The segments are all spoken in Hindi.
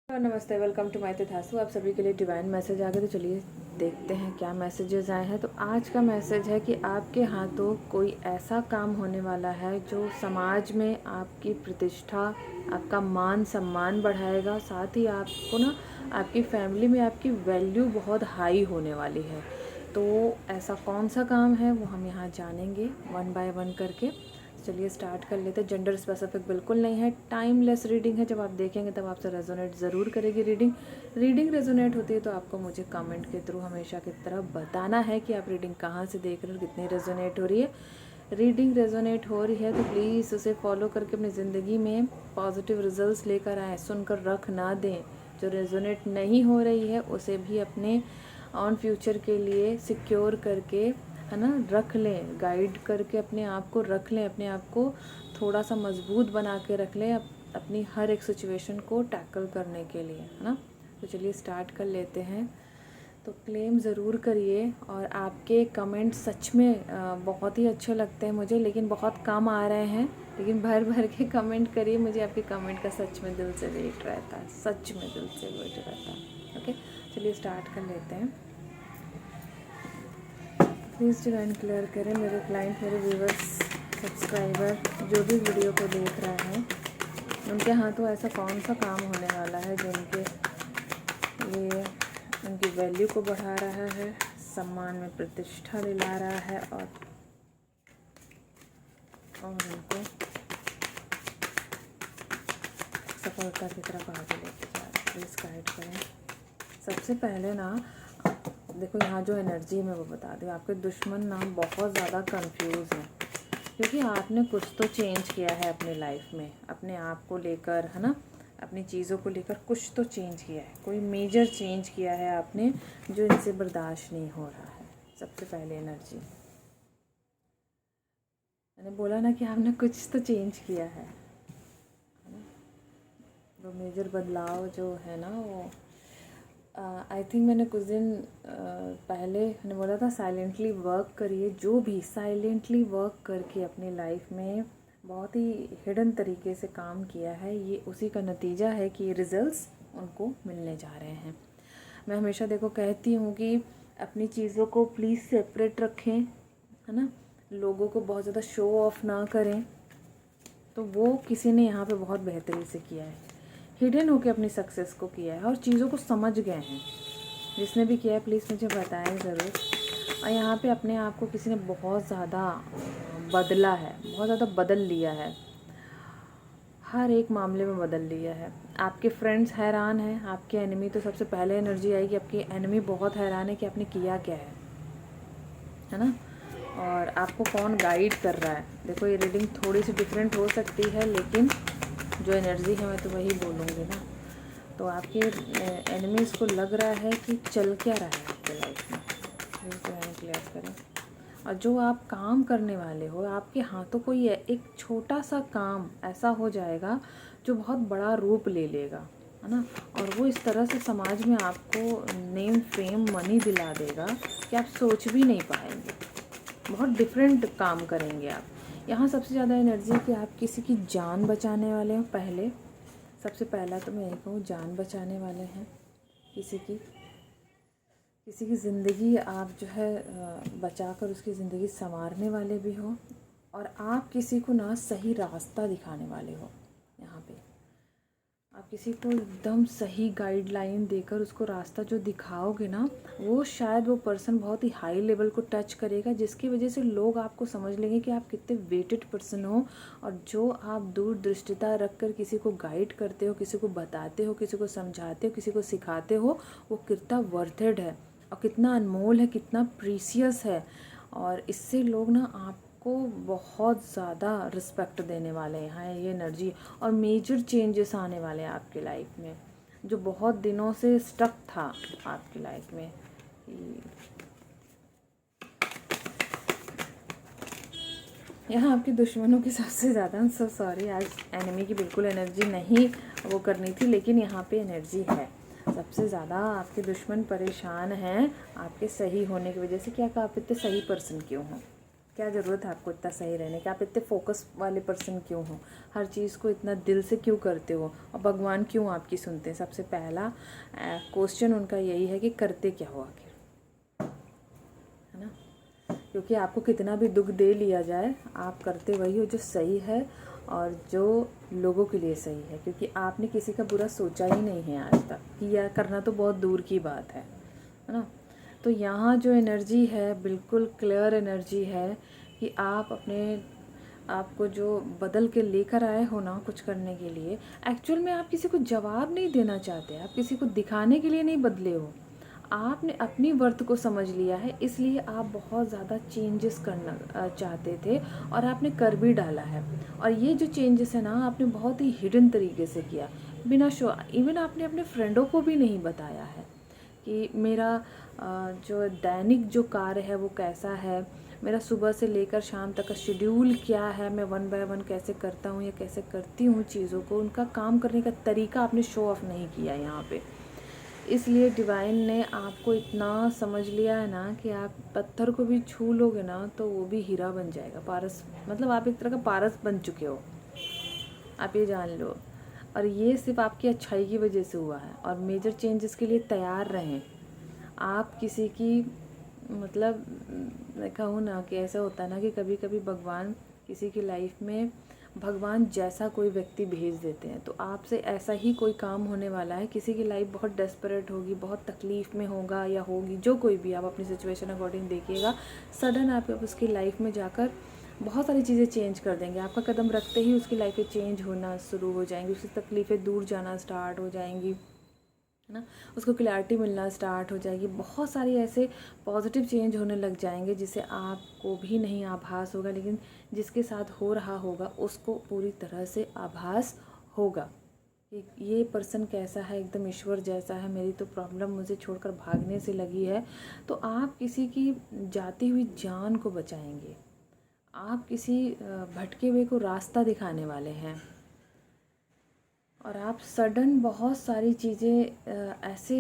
नमस्ते, वेलकम टू माय तथासु। आप सभी के लिए डिवाइन मैसेज आ गए, तो चलिए देखते हैं क्या मैसेजेस आए हैं। तो आज का मैसेज है कि आपके हाथों कोई ऐसा काम होने वाला है जो समाज में आपकी प्रतिष्ठा, आपका मान सम्मान बढ़ाएगा। साथ ही आपको ना आपकी फैमिली में आपकी वैल्यू बहुत हाई होने वाली है। तो ऐसा कौन सा काम है वो हम यहाँ जानेंगे वन बाय वन करके। चलिए स्टार्ट कर लेते हैं। जेंडर स्पेसिफिक बिल्कुल नहीं है, टाइमलेस रीडिंग है। जब आप देखेंगे तब आपसे रेजोनेट ज़रूर करेगी रीडिंग रेजोनेट होती है तो आपको मुझे कमेंट के थ्रू हमेशा की तरह बताना है कि आप रीडिंग कहाँ से देख रहे हो, कितनी रेजोनेट हो रही है। रीडिंग रेजोनेट हो रही है तो प्लीज़ उसे फॉलो करके अपनी ज़िंदगी में पॉजिटिव रिजल्ट्स लेकर आएँ, सुनकर रख ना दें। जो रेजोनेट नहीं हो रही है उसे भी अपने ऑन फ्यूचर के लिए सिक्योर करके, है ना, रख लें, गाइड करके अपने आप को रख लें, अपने आप को थोड़ा सा मजबूत बना के रख लें अपनी हर एक सिचुएशन को टैकल करने के लिए, है ना। तो चलिए स्टार्ट कर लेते हैं। तो क्लेम ज़रूर करिए। और आपके कमेंट सच में बहुत ही अच्छे लगते हैं मुझे, लेकिन बहुत कम आ रहे हैं। लेकिन भर भर के कमेंट करिए, मुझे आपके कमेंट का सच में दिल से वेट रहता है, सच में दिल से वेट रहता है। ओके, चलिए स्टार्ट कर लेते हैं। प्लीज़ डिवाइन क्लियर करें मेरे क्लाइंट, मेरे व्यूवर्स, सब्सक्राइबर, जो भी वीडियो को देख रहा है, उनके हाथों ऐसा कौन सा काम होने वाला है जो उनके लिए उनकी वैल्यू को बढ़ा रहा है, सम्मान में प्रतिष्ठा दिला रहा है और उनको सफलता की तरफ आगे लेके जा रहा है। प्लीज़ गाइड करें। सबसे पहले ना देखो, यहाँ जो एनर्जी मैं वो बता दूँ, आपके दुश्मन ना बहुत ज़्यादा कंफ्यूज हैं, क्योंकि आपने कुछ तो चेंज किया है अपनी लाइफ में, अपने आप को लेकर, है ना, अपनी चीज़ों को लेकर कुछ तो चेंज किया है, कोई मेजर चेंज किया है आपने जो इनसे बर्दाश्त नहीं हो रहा है। सबसे पहले एनर्जी मैंने बोला ना कि आपने कुछ तो चेंज किया है। वो मेजर बदलाव जो है ना वो आई थिंक मैंने कुछ दिन पहले मैंने बोला था साइलेंटली वर्क करिए। जो भी साइलेंटली वर्क करके अपनी लाइफ में बहुत ही हिडन तरीके से काम किया है, ये उसी का नतीजा है कि ये रिजल्ट्स उनको मिलने जा रहे हैं। मैं हमेशा देखो कहती हूँ कि अपनी चीज़ों को प्लीज़ सेपरेट रखें, है ना, लोगों को बहुत ज़्यादा शो ऑफ ना करें। तो वो किसी ने यहाँ पे बहुत बेहतरी से किया है, हिडन होके अपनी सक्सेस को किया है और चीज़ों को समझ गए हैं। जिसने भी किया है प्लीज़ मुझे बताएं ज़रूर। और यहाँ पे अपने आप को किसी ने बहुत ज़्यादा बदला है, बहुत ज़्यादा बदल लिया है, हर एक मामले में बदल लिया है। आपके फ्रेंड्स हैरान हैं, आपके एनिमी तो सबसे पहले एनर्जी आएगी, आपके एनिमी बहुत हैरान है कि आपने किया क्या है ना। और आपको कौन गाइड कर रहा है। देखो ये रीडिंग थोड़ी सी डिफरेंट हो सकती है, लेकिन जो एनर्जी है मैं तो वही बोलूँगी ना। तो आपके एनिमीज़ को लग रहा है कि चल क्या रहा है आपके लाइफ में, ये क्लियर करें। और जो आप काम करने वाले हो, आपके हाथों कोई एक छोटा सा काम ऐसा हो जाएगा जो बहुत बड़ा रूप ले लेगा, है ना। और वो इस तरह से समाज में आपको नेम फेम मनी दिला देगा कि आप सोच भी नहीं पाएंगे। बहुत डिफरेंट काम करेंगे आप। यहाँ सबसे ज़्यादा एनर्जी कि आप किसी की जान बचाने वाले हो। पहले सबसे पहला तो मैं ये कहूँ, जान बचाने वाले हैं किसी की ज़िंदगी आप जो है बचाकर उसकी ज़िंदगी संवारने वाले भी हो। और आप किसी को ना सही रास्ता दिखाने वाले हो। यहाँ पे आप किसी को एकदम सही गाइडलाइन देकर उसको रास्ता जो दिखाओगे ना, वो शायद वो पर्सन बहुत ही हाई लेवल को टच करेगा, जिसकी वजह से लोग आपको समझ लेंगे कि आप कितने वेटेड पर्सन हो। और जो आप दूरदृष्टिता रख कर किसी को गाइड करते हो, किसी को बताते हो, किसी को समझाते हो, किसी को सिखाते हो, वो कितना वर्थेड है और कितना अनमोल है, कितना प्रीसियस है। और इससे लोग ना आपको बहुत ज़्यादा रिस्पेक्ट देने वाले हैं। ये एनर्जी और मेजर चेंजेस आने वाले हैं आपकी लाइफ में, जो बहुत दिनों से स्टक था आपकी लाइफ में। यहाँ आपके दुश्मनों की सबसे ज़्यादा सो सॉरी, आज एनिमी की बिल्कुल एनर्जी नहीं वो करनी थी, लेकिन यहाँ पे एनर्जी है। सबसे ज़्यादा आपके दुश्मन परेशान हैं आपके सही होने की वजह से। क्या आप इतने सही पर्सन क्यों हो, क्या ज़रूरत है आपको इतना सही रहने की? आप इतने फोकस वाले पर्सन क्यों हो? हर चीज़ को इतना दिल से क्यों करते हो? और भगवान क्यों आपकी सुनते हैं? सबसे पहला क्वेश्चन उनका यही है कि करते क्या हो आखिर, है ना? क्योंकि आपको कितना भी दुख दे लिया जाए, आप करते वही हो जो सही है और जो लोगों के लिए सही है, क्योंकि आपने किसी का बुरा सोचा ही नहीं है आज तक, किया करना तो बहुत दूर की बात है ना? तो यहाँ जो एनर्जी है बिल्कुल क्लियर एनर्जी है कि आप आपको जो बदल के लेकर आए हो ना कुछ करने के लिए, एक्चुअल में आप किसी को जवाब नहीं देना चाहते, आप किसी को दिखाने के लिए नहीं बदले हो, आपने अपनी वर्थ को समझ लिया है, इसलिए आप बहुत ज़्यादा चेंजेस करना चाहते थे और आपने कर भी डाला है। और ये जो चेंजेस है ना, आपने बहुत ही हिडन तरीके से किया, बिना शो, इवन आपने अपने फ्रेंडों को भी नहीं बताया है कि मेरा जो दैनिक जो कार्य है वो कैसा है, मेरा सुबह से लेकर शाम तक का शेड्यूल क्या है, मैं 1 बाय 1 कैसे करता हूँ या कैसे करती हूँ चीज़ों को, उनका काम करने का तरीका आपने शो ऑफ नहीं किया यहाँ पे। इसलिए डिवाइन ने आपको इतना समझ लिया है ना कि आप पत्थर को भी छू लोगे ना तो वो भी हीरा बन जाएगा, पारस, मतलब आप एक तरह का पारस बन चुके हो, आप ये जान लो। और ये सिर्फ आपकी अच्छाई की वजह से हुआ है, और मेजर चेंजेस के लिए तैयार रहें। आप किसी की, मतलब मैं कहूँ ना कि ऐसा होता है ना कि कभी कभी भगवान किसी की लाइफ में, भगवान जैसा कोई व्यक्ति भेज देते हैं, तो आपसे ऐसा ही कोई काम होने वाला है। किसी की लाइफ बहुत डेस्परेट होगी, बहुत तकलीफ़ में होगा या होगी, जो कोई भी, आप अपनी सिचुएशन अकॉर्डिंग देखिएगा, सडन आप उसकी लाइफ में जाकर बहुत सारी चीज़ें चेंज कर देंगे। आपका कदम रखते ही उसकी लाइफ में चेंज होना शुरू हो जाएंगी, उसकी तकलीफ़ें दूर जाना स्टार्ट हो जाएंगी, है ना, उसको क्लैरिटी मिलना स्टार्ट हो जाएगी, बहुत सारी ऐसे पॉजिटिव चेंज होने लग जाएंगे जिसे आपको भी नहीं आभास होगा, लेकिन जिसके साथ हो रहा होगा उसको पूरी तरह से आभास होगा कि ये पर्सन कैसा है, एकदम ईश्वर जैसा है, मेरी तो प्रॉब्लम मुझे छोड़कर भागने से लगी है। तो आप किसी की जाती हुई जान को बचाएंगे, आप किसी भटके हुए को रास्ता दिखाने वाले हैं, और आप सडन बहुत सारी चीज़ें ऐसे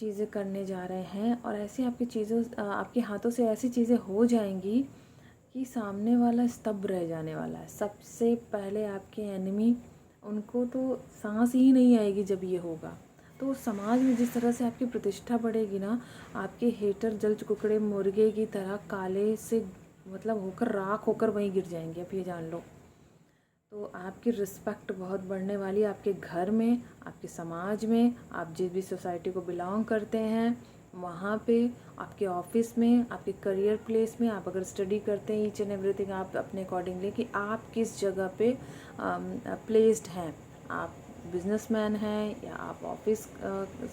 चीज़ें करने जा रहे हैं, और ऐसे आपकी चीज़ों आपके हाथों से ऐसी चीज़ें हो जाएंगी कि सामने वाला स्तब्ध रह जाने वाला है। सबसे पहले आपके एनिमी, उनको तो सांस ही नहीं आएगी जब ये होगा। तो समाज में जिस तरह से आपकी प्रतिष्ठा बढ़ेगी ना, आपके हेटर जल कुकड़े मुर्गे की तरह काले से मतलब होकर राख होकर वहीं गिर जाएंगे, आप ये जान लो। तो आपकी रिस्पेक्ट बहुत बढ़ने वाली है, आपके घर में, आपके समाज में, आप जिस भी सोसाइटी को बिलोंग करते हैं वहाँ पे, आपके ऑफिस में, आपके करियर प्लेस में, आप अगर स्टडी करते हैं, ईच एंड एवरीथिंग आप अपने अकॉर्डिंगली कि आप किस जगह पे प्लेस्ड हैं, आप बिजनेसमैन हैं या आप ऑफिस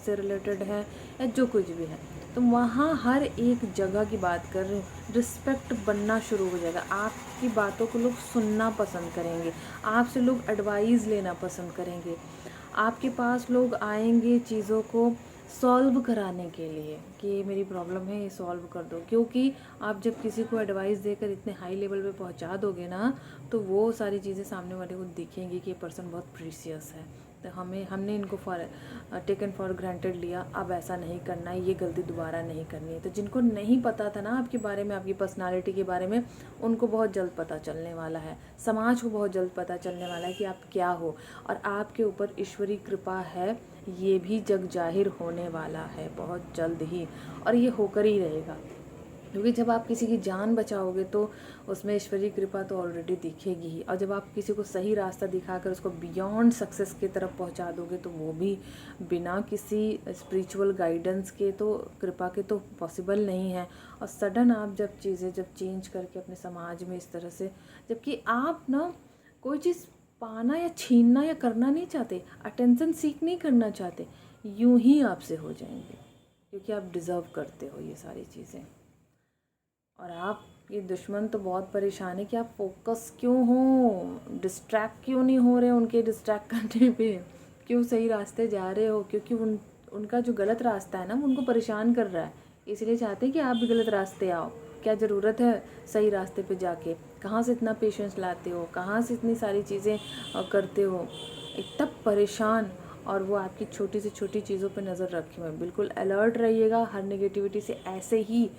से रिलेटेड हैं या जो कुछ भी है, तो वहाँ हर एक जगह की बात कर रही हूँ, रिस्पेक्ट बनना शुरू हो जाएगा। आपकी बातों को लोग सुनना पसंद करेंगे, आपसे लोग एडवाइस लेना पसंद करेंगे, आपके पास लोग आएंगे चीज़ों को सॉल्व कराने के लिए कि ये मेरी प्रॉब्लम है, ये सॉल्व कर दो। क्योंकि आप जब किसी को एडवाइस देकर इतने हाई लेवल पे पहुंचा दोगे ना, तो वो सारी चीज़ें सामने वाले को दिखेंगी कि ये पर्सन बहुत प्रीशियस है, तो हमने इनको टेकन फॉर ग्रांटेड लिया, अब ऐसा नहीं करना है, ये गलती दोबारा नहीं करनी है। तो जिनको नहीं पता था ना आपके बारे में, आपकी पर्सनालिटी के बारे में, उनको बहुत जल्द पता चलने वाला है, समाज को बहुत जल्द पता चलने वाला है कि आप क्या हो, और आपके ऊपर ईश्वरीय कृपा है, ये भी जग जाहिर होने वाला है बहुत जल्द ही, और ये होकर ही रहेगा। क्योंकि जब आप किसी की जान बचाओगे तो उसमें ईश्वरीय कृपा तो ऑलरेडी दिखेगी ही, और जब आप किसी को सही रास्ता दिखाकर उसको बियॉन्ड सक्सेस की तरफ पहुंचा दोगे तो वो भी बिना किसी स्पिरिचुअल गाइडेंस के, तो कृपा के, तो पॉसिबल नहीं है। और सडन आप जब चीज़ें चेंज करके अपने समाज में इस तरह से, जबकि आप ना कोई चीज़ पाना या छीनना या करना नहीं चाहते, अटेंशन सीख नहीं करना चाहते, यूं ही आपसे हो जाएंगे, क्योंकि आप डिज़र्व करते हो ये सारी चीज़ें। और आप, ये दुश्मन तो बहुत परेशान है कि आप फोकस क्यों हो, डिस्ट्रैक्ट क्यों नहीं हो रहे उनके डिस्ट्रैक्ट करने पे, क्यों सही रास्ते जा रहे हो, क्योंकि उनका जो गलत रास्ता है ना वो उनको परेशान कर रहा है, इसलिए चाहते हैं कि आप भी गलत रास्ते आओ। क्या ज़रूरत है सही रास्ते पे जाके, कहाँ से इतना पेशेंस लाते हो, कहाँ से इतनी सारी चीज़ें करते हो, इतना परेशान। और वो आपकी छोटी से छोटी चीज़ों पे नज़र रखे हुए हैं। बिल्कुल अलर्ट रहिएगा, हर नेगेटिविटी से ऐसे ही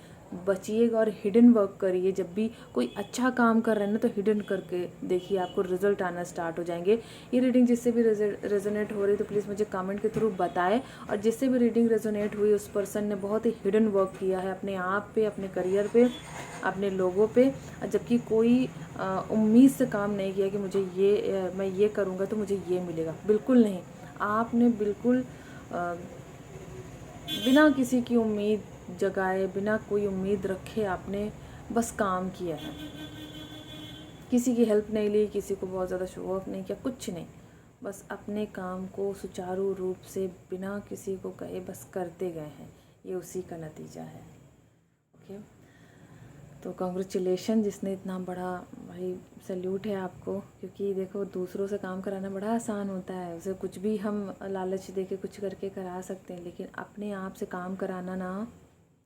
बचिएगा और हिडन वर्क करिए। जब भी कोई अच्छा काम कर रहे हैं ना तो हिडन करके देखिए, आपको रिजल्ट आना स्टार्ट हो जाएंगे। ये रीडिंग जिससे भी रेजोनेट हो रही है तो प्लीज़ मुझे कमेंट के थ्रू बताएं। और जिससे भी रीडिंग रेजोनेट हुई उस पर्सन ने बहुत ही हिडन वर्क किया है अपने आप पे, अपने करियर पे, अपने लोगों पे, जबकि कोई उम्मीद से काम नहीं किया कि मुझे ये मैं ये करूँगा तो मुझे ये मिलेगा। बिल्कुल नहीं, आपने बिल्कुल बिना किसी की उम्मीद जगाए, बिना कोई उम्मीद रखे आपने बस काम किया है। किसी की हेल्प नहीं ली, किसी को बहुत ज़्यादा शो ऑफ नहीं किया, कुछ नहीं, बस अपने काम को सुचारू रूप से बिना किसी को कहे बस करते गए हैं। ये उसी का नतीजा है। ओके, तो कॉन्ग्रेचुलेशन जिसने इतना बड़ा, भाई सैल्यूट है आपको। क्योंकि देखो, दूसरों से काम कराना बड़ा आसान होता है, उसे कुछ भी हम लालच दे के कुछ करके करा सकते हैं, लेकिन अपने आप से काम कराना ना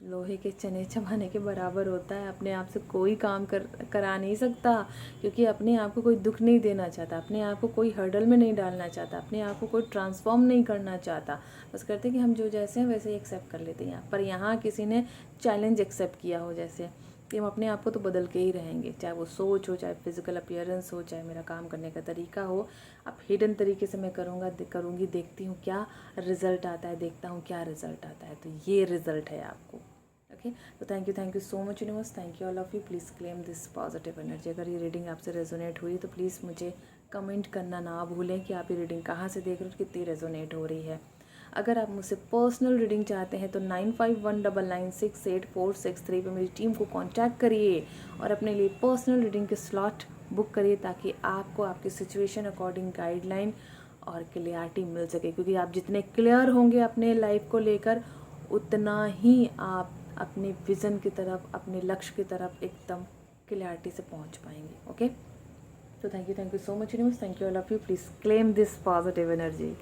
लोहे के चने चबाने के बराबर होता है। अपने आप से कोई काम करा नहीं सकता, क्योंकि अपने आप को कोई दुख नहीं देना चाहता, अपने आप को कोई हर्डल में नहीं डालना चाहता, अपने आप को कोई ट्रांसफॉर्म नहीं करना चाहता। बस करते कि हम जो जैसे हैं वैसे ही एक्सेप्ट कर लेते हैं। पर यहाँ किसी ने चैलेंज एक्सेप्ट किया हो, जैसे कि हम अपने आप को तो बदल के ही रहेंगे, चाहे वो सोच हो, चाहे फिजिकल अपीयरेंस हो, चाहे मेरा काम करने का तरीका हो। अब हिडन तरीके से मैं करूँगी, देखती हूँ क्या रिज़ल्ट आता है, देखता हूँ क्या रिज़ल्ट आता है। तो ये रिज़ल्ट है आपको। ओके, तो thank you so much universe, thank you all of you. Please claim this positive energy. अगर ये रीडिंग आपसे रेजोनेट हुई तो प्लीज़ मुझे कमेंट करना ना भूलें कि आप ये रीडिंग कहाँ से देख रहे हो, कितनी रेजोनेट हो रही है। अगर आप मुझसे पर्सनल रीडिंग चाहते हैं तो 9519968463 पे मेरी टीम को कांटेक्ट करिए और अपने लिए पर्सनल रीडिंग के स्लॉट बुक करिए, ताकि आपको आपकी सिचुएशन अकॉर्डिंग गाइडलाइन और क्लियरिटी मिल सके। क्योंकि आप जितने क्लियर होंगे अपने लाइफ को लेकर, उतना ही आप अपने विज़न की तरफ, अपने लक्ष्य की तरफ एकदम क्लियरिटी से पहुंच पाएंगे। ओके, तो thank you so much universe, thank you all of you. Please claim this positive energy.